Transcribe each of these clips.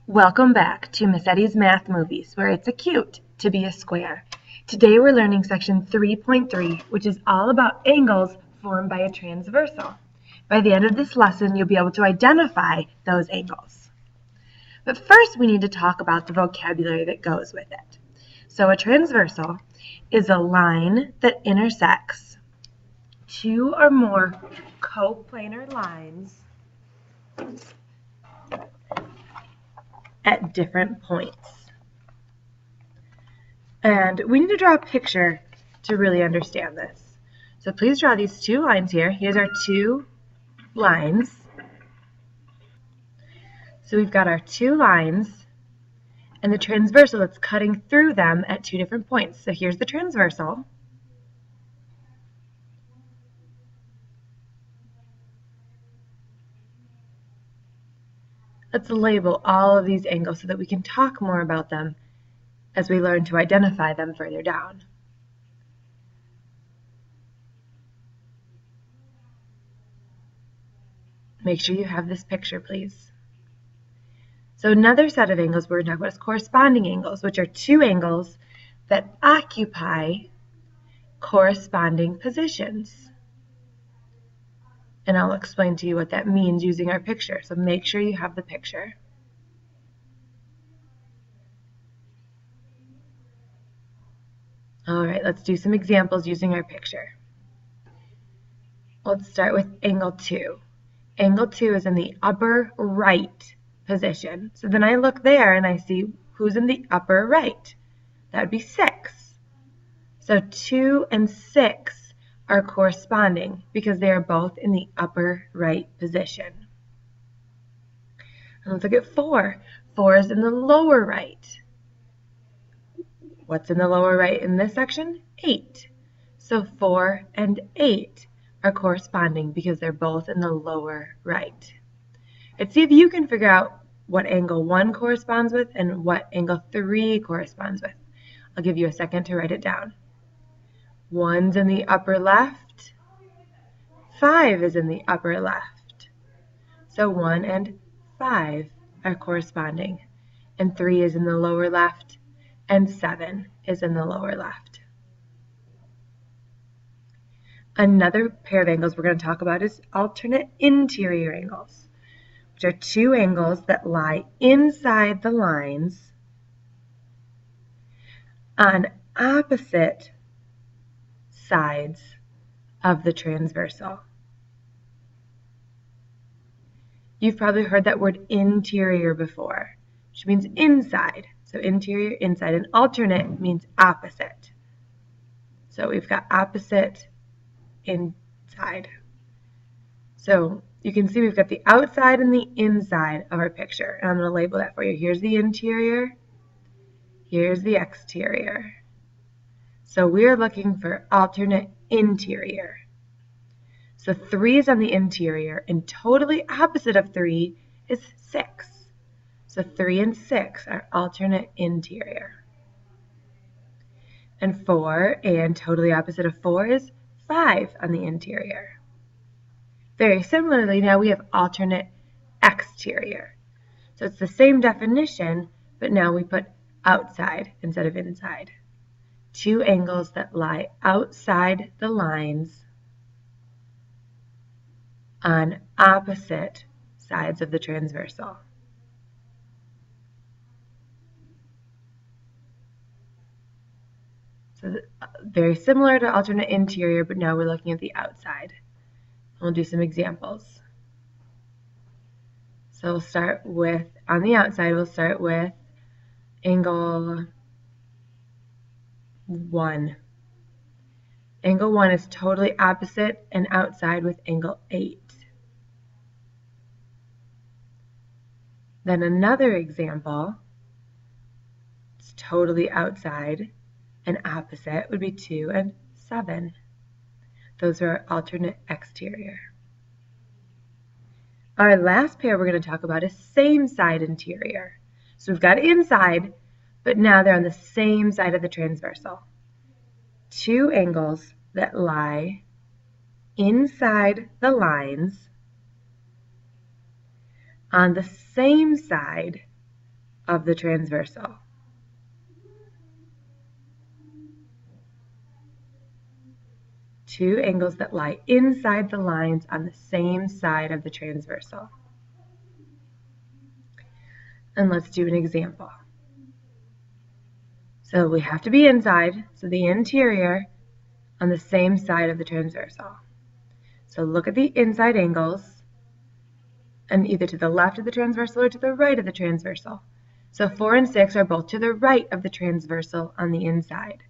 Welcome back to Miss Eddie's Math Movies, where it's a cute to be a square. Today we're learning section 3.3, which is all about angles formed by a transversal. By the end of this lesson, you'll be able to identify those angles. But first, we need to talk about the vocabulary that goes with it. So a transversal is a line that intersects two or more coplanar lines at different points. And we need to draw a picture to really understand this. So please draw these two lines here. Here's our two lines. So we've got our two lines and the transversal that's cutting through them at two different points. So here's the transversal. Let's label all of these angles so that we can talk more about them as we learn to identify them further down. Make sure you have this picture, please. So another set of angles we're going to talk about is corresponding angles, which are two angles that occupy corresponding positions. And I'll explain to you what that means using our picture. So make sure you have the picture. All right, let's do some examples using our picture. Let's start with angle 2. Angle 2 is in the upper right position. So then I look there and I see who's in the upper right. That would be 6. So 2 and 6 are corresponding because they are both in the upper right position. And let's look at 4. 4 is in the lower right. What's in the lower right in this section? 8. So 4 and 8 are corresponding because they're both in the lower right. Let's see if you can figure out what angle 1 corresponds with and what angle 3 corresponds with. I'll give you a second to write it down. 1's in the upper left. 5 is in the upper left. So 1 and 5 are corresponding. And 3 is in the lower left. And 7 is in the lower left. Another pair of angles we're going to talk about is alternate interior angles, which are two angles that lie inside the lines on opposite sides of the transversal. You've probably heard that word interior before, which means inside. So interior, inside, and alternate means opposite. So we've got opposite, inside. So you can see we've got the outside and the inside of our picture. And I'm going to label that for you. Here's the interior. Here's the exterior. So we're looking for alternate interior. So 3 is on the interior, and totally opposite of 3 is 6. So 3 and 6 are alternate interior. And 4, and totally opposite of 4 is 5 on the interior. Very similarly, now we have alternate exterior. So it's the same definition, but now we put outside instead of inside. Two angles that lie outside the lines on opposite sides of the transversal. So very similar to alternate interior, but now we're looking at the outside. We'll do some examples. So we'll start with, on the outside, we'll start with angle 1. Angle 1 is totally opposite and outside with angle 8. Then another example, it's totally outside and opposite would be 2 and 7. Those are alternate exterior. Our last pair we're going to talk about is same side interior. So we've got inside, but now they're on the same side of the transversal. Two angles that lie inside the lines on the same side of the transversal. Two angles that lie inside the lines on the same side of the transversal. And let's do an example. So we have to be inside, so the interior on the same side of the transversal. So look at the inside angles, and either to the left of the transversal or to the right of the transversal. So 4 and 6 are both to the right of the transversal on the inside.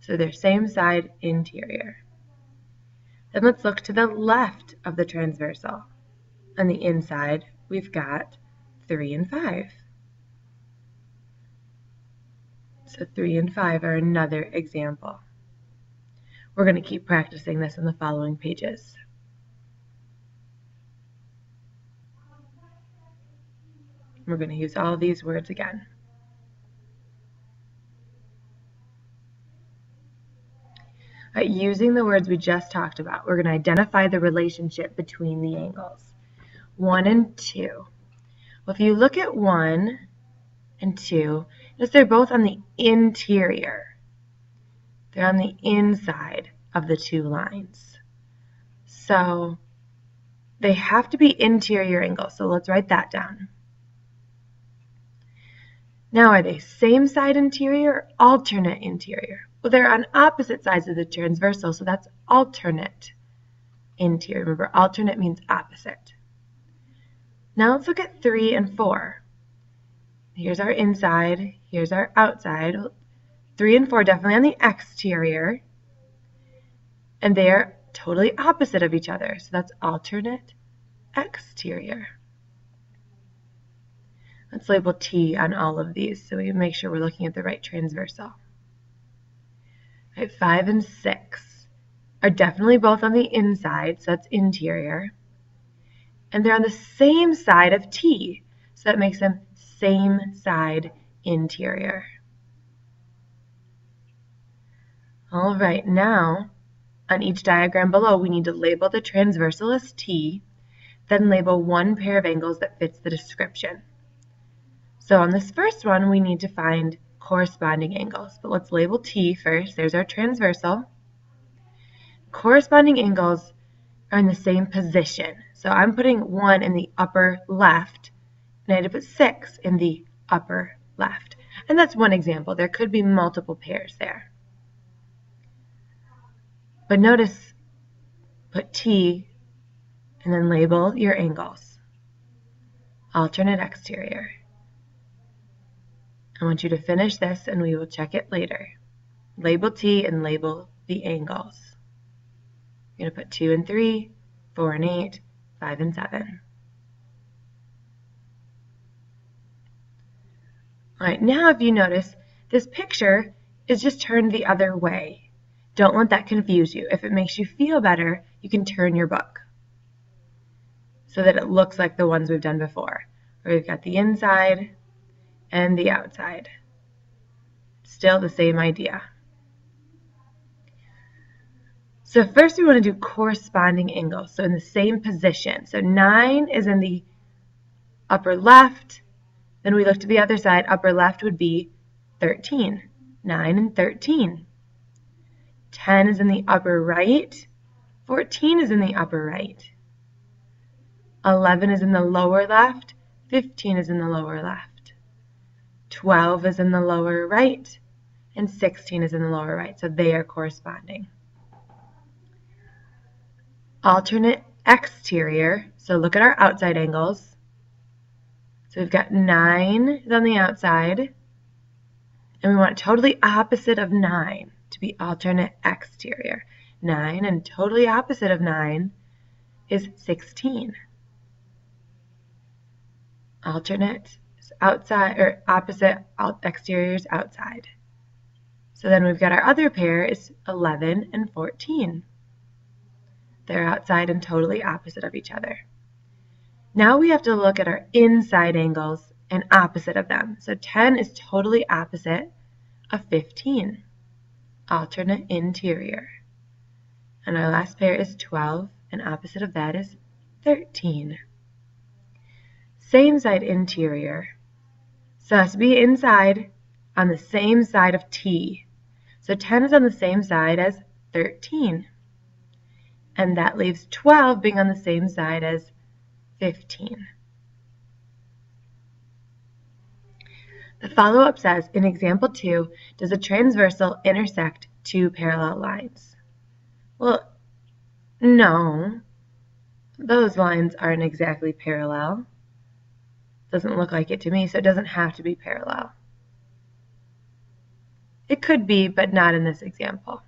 So they're same side interior. Then let's look to the left of the transversal. On the inside, we've got 3 and 5. So 3 and 5 are another example. We're going to keep practicing this in the following pages. We're going to use all of these words again. Using the words we just talked about, we're going to identify the relationship between the angles. 1 and 2. Well, if you look at 1 and 2, notice they're both on the interior. They're on the inside of the two lines. So they have to be interior angles. So let's write that down. Now, are they same side interior or alternate interior? Well, they're on opposite sides of the transversal, so that's alternate interior. Remember, alternate means opposite. Now let's look at 3 and 4. Here's our inside, here's our outside. 3 and 4 definitely on the exterior, and they are totally opposite of each other, so that's alternate exterior. Let's label T on all of these so we make sure we're looking at the right transversal. Right, 5 and 6 are definitely both on the inside, so that's interior. And they're on the same side of T, so that makes them same side interior. All right, now on each diagram below, we need to label the transversal as T, then label one pair of angles that fits the description. So on this first one, we need to find corresponding angles, but let's label T first. There's our transversal. Corresponding angles are in the same position. So I'm putting 1 in the upper left, and I had to put 6 in the upper left. And that's one example. There could be multiple pairs there. But notice, put T and then label your angles. Alternate exterior. I want you to finish this and we will check it later. Label T and label the angles. You're going to put 2 and 3, 4 and 8, 5 and 7. All right, now if you notice, this picture is just turned the other way. Don't let that confuse you. If it makes you feel better, you can turn your book so that it looks like the ones we've done before, where we've got the inside and the outside. Still the same idea. So first we want to do corresponding angles, so in the same position. So 9 is in the upper left, then we look to the other side, upper left would be 13. 9 and 13. 10 is in the upper right, 14 is in the upper right. 11 is in the lower left, 15 is in the lower left. 12 is in the lower right, and 16 is in the lower right, so they are corresponding. Alternate exterior, so look at our outside angles. So we've got 9 is on the outside, and we want totally opposite of 9 to be alternate exterior. 9 and totally opposite of 9 is 16. Alternate is outside, or opposite exterior is outside. So then we've got our other pair is 11 and 14. They're outside and totally opposite of each other. Now we have to look at our inside angles and opposite of them. So 10 is totally opposite of 15. Alternate interior. And our last pair is 12, and opposite of that is 13. Same side interior. So it has to be inside on the same side of t. So 10 is on the same side as 13. And that leaves 12 being on the same side as 15. The follow-up says, in example 2, does a transversal intersect two parallel lines? Well, no. Those lines aren't exactly parallel. Doesn't look like it to me, so it doesn't have to be parallel. It could be, but not in this example.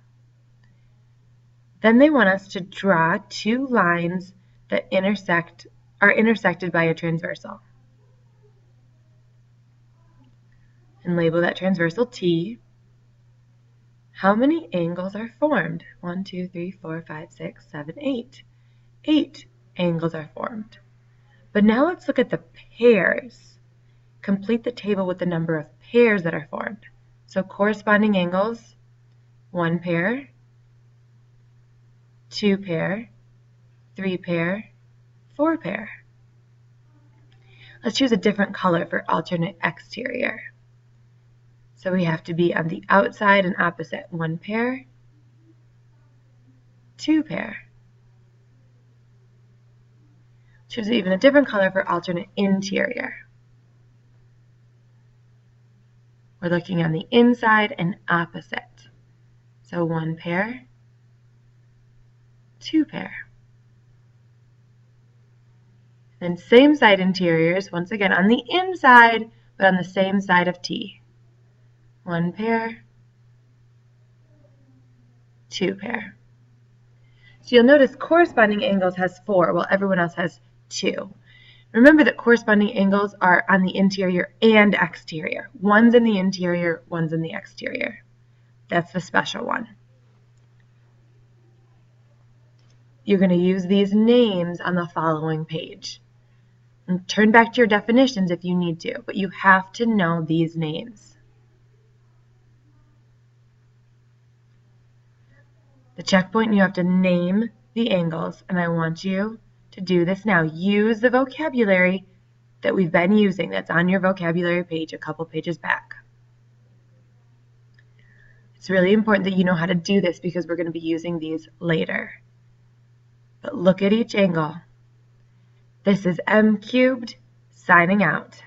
Then they want us to draw two lines that are intersected by a transversal. And label that transversal T. How many angles are formed? 1, 2, 3, 4, 5, 6, 7, 8. 8 angles are formed. But now let's look at the pairs. Complete the table with the number of pairs that are formed. So corresponding angles, 1 pair, 2 pair, 3 pair, 4 pair. Let's choose a different color for alternate exterior. So we have to be on the outside and opposite. 1 pair, 2 pair. Choose even a different color for alternate interior. We're looking on the inside and opposite. So 1 pair, 2 pair. Then same side interiors, once again on the inside, but on the same side of T. 1 pair, 2 pair. So you'll notice corresponding angles has 4, while everyone else has 2. Remember that corresponding angles are on the interior and exterior. One's in the interior, one's in the exterior. That's the special one. You're going to use these names on the following page. And turn back to your definitions if you need to, but you have to know these names. The checkpoint, you have to name the angles, and I want you to do this now. Use the vocabulary that we've been using that's on your vocabulary page a couple pages back. It's really important that you know how to do this because we're going to be using these later. But look at each angle. This is M cubed, signing out.